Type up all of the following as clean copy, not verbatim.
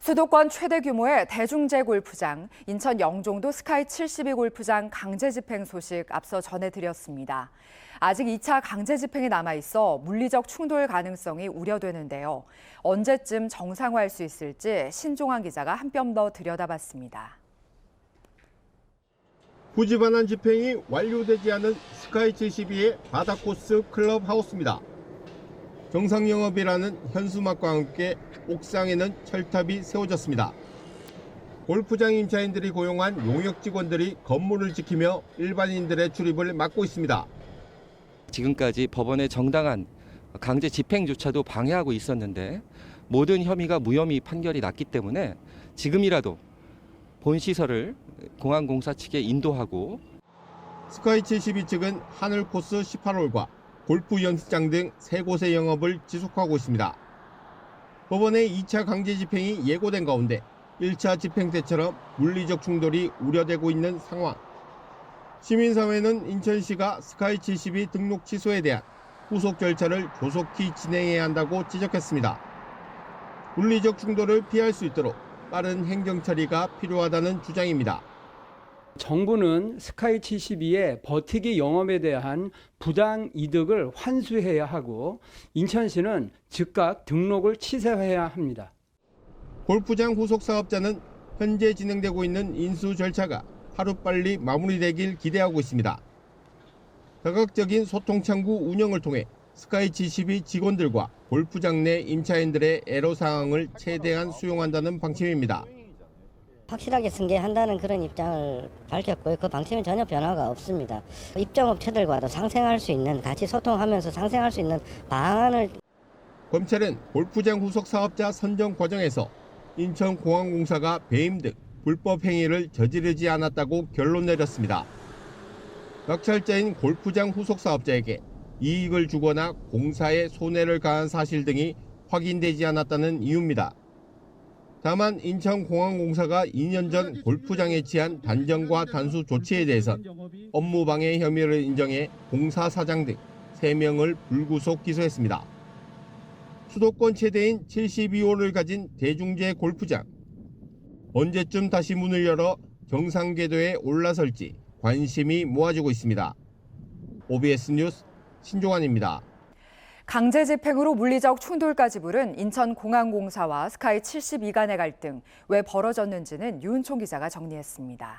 수도권 최대 규모의 대중제 골프장, 인천 영종도 스카이 72 골프장 강제 집행 소식 앞서 전해드렸습니다. 아직 2차 강제 집행이 남아있어 물리적 충돌 가능성이 우려되는데요. 언제쯤 정상화할 수 있을지 신종환 기자가 한 뼘 더 들여다봤습니다. 부지반환 집행이 완료되지 않은 스카이 72의 바다코스 클럽하우스입니다. 정상 영업이라는 현수막과 함께 옥상에는 철탑이 세워졌습니다. 골프장 임차인들이 고용한 용역 직원들이 건물을 지키며 일반인들의 출입을 막고 있습니다. 지금까지 법원의 정당한 강제 집행조차도 방해하고 있었는데 모든 혐의가 무혐의 판결이 났기 때문에 지금이라도 본 시설을 공항공사 측에 인도하고 스카이 72 측은 하늘코스 18홀과 골프 연습장 등 3곳의 영업을 지속하고 있습니다. 법원의 2차 강제 집행이 예고된 가운데 1차 집행 때처럼 물리적 충돌이 우려되고 있는 상황. 시민사회는 인천시가 스카이 72 등록 취소에 대한 후속 절차를 조속히 진행해야 한다고 지적했습니다. 물리적 충돌을 피할 수 있도록 빠른 행정 처리가 필요하다는 주장입니다. 정부는 스카이 72의 버티기 영업에 대한 부당 이득을 환수해야 하고 인천시는 즉각 등록을 취소해야 합니다. 골프장 후속 사업자는 현재 진행되고 있는 인수 절차가 하루빨리 마무리되길 기대하고 있습니다. 다각적인 소통 창구 운영을 통해 스카이 72 직원들과 골프장 내 임차인들의 애로사항을 최대한 수용한다는 방침입니다. 확실하게 승계한다는 그런 입장을 밝혔고요. 그 방침은 전혀 변화가 없습니다. 입점업체들과도 상생할 수 있는, 같이 소통하면서 상생할 수 있는 방안을. 검찰은 골프장 후속 사업자 선정 과정에서 인천공항공사가 배임 등 불법 행위를 저지르지 않았다고 결론 내렸습니다. 낙찰자인 골프장 후속 사업자에게 이익을 주거나 공사에 손해를 가한 사실 등이 확인되지 않았다는 이유입니다. 다만 인천공항공사가 2년 전 골프장에 취한 단정과 단수 조치에 대해선 업무방해 혐의를 인정해 공사 사장 등 3명을 불구속 기소했습니다. 수도권 최대인 72홀을 가진 대중제 골프장. 언제쯤 다시 문을 열어 정상 궤도에 올라설지 관심이 모아지고 있습니다. OBS 뉴스 신종환입니다. 강제 집행으로 물리적 충돌까지 부른 인천공항공사와 스카이 72 간의 갈등, 왜 벌어졌는지는 유은총 기자가 정리했습니다.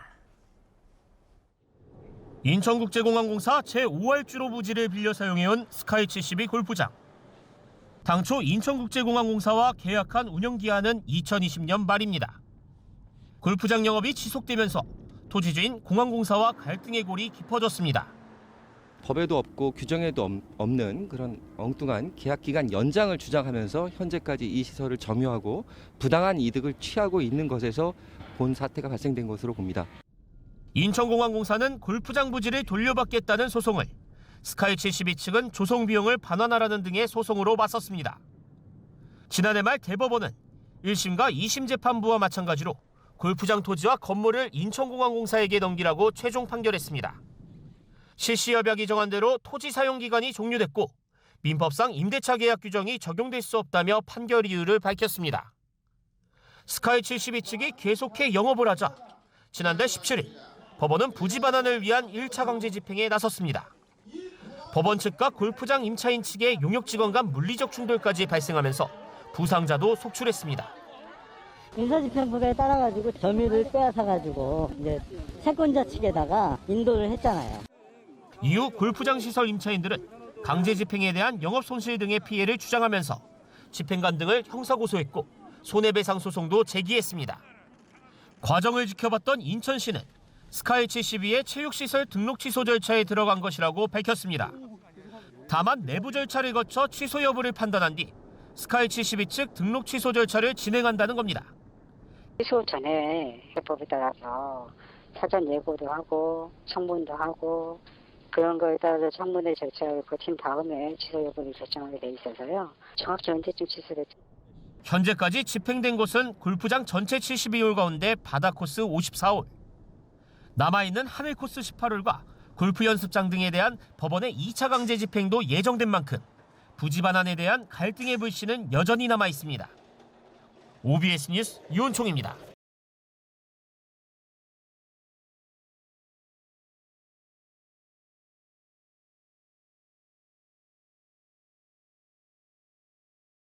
인천국제공항공사 제5할주로 부지를 빌려 사용해온 스카이 72 골프장. 당초 인천국제공항공사와 계약한 운영기한은 2020년 말입니다. 골프장 영업이 지속되면서 토지주인 공항공사와 갈등의 골이 깊어졌습니다. 법에도 없고 규정에도 없는 그런 엉뚱한 계약기간 연장을 주장하면서 현재까지 이 시설을 점유하고 부당한 이득을 취하고 있는 것에서 본 사태가 발생된 것으로 봅니다. 인천공항공사는 골프장 부지를 돌려받겠다는 소송을, 스카이 72 측은 조성 비용을 반환하라는 등의 소송으로 맞섰습니다. 지난해 말 대법원은 1심과 2심 재판부와 마찬가지로 골프장 토지와 건물을 인천공항공사에게 넘기라고 최종 판결했습니다. 실시협약이 정한 대로 토지 사용 기간이 종료됐고 민법상 임대차 계약 규정이 적용될 수 없다며 판결 이유를 밝혔습니다. 스카이 72 측이 계속해 영업을 하자 지난달 17일 법원은 부지 반환을 위한 1차 강제 집행에 나섰습니다. 법원 측과 골프장 임차인 측의 용역 직원 간 물리적 충돌까지 발생하면서 부상자도 속출했습니다. 인사집행법에 따라가지고 점유를 빼앗아가지고 이제 채권자 측에다가 인도를 했잖아요. 이후 골프장 시설 임차인들은 강제 집행에 대한 영업 손실 등의 피해를 주장하면서 집행관 등을 형사고소했고 손해배상 소송도 제기했습니다. 과정을 지켜봤던 인천시는 스카이 72의 체육시설 등록 취소 절차에 들어간 것이라고 밝혔습니다. 다만 내부 절차를 거쳐 취소 여부를 판단한 뒤 스카이 72 측 등록 취소 절차를 진행한다는 겁니다. 취소 전에 해법에 따라서 사전 예고도 하고 청문도 하고 그런 거에 따라서 청문회 절차를 거친 다음에 취소 여부를 결정하게 돼 있어서요. 정확히 언제쯤 취소될지. 현재까지 집행된 곳은 골프장 전체 72홀 가운데 바다코스 54홀, 남아있는 하늘코스 18홀과 골프 연습장 등에 대한 법원의 2차 강제 집행도 예정된 만큼 부지 반환에 대한 갈등의 불씨는 여전히 남아 있습니다. OBS 뉴스 유은총입니다.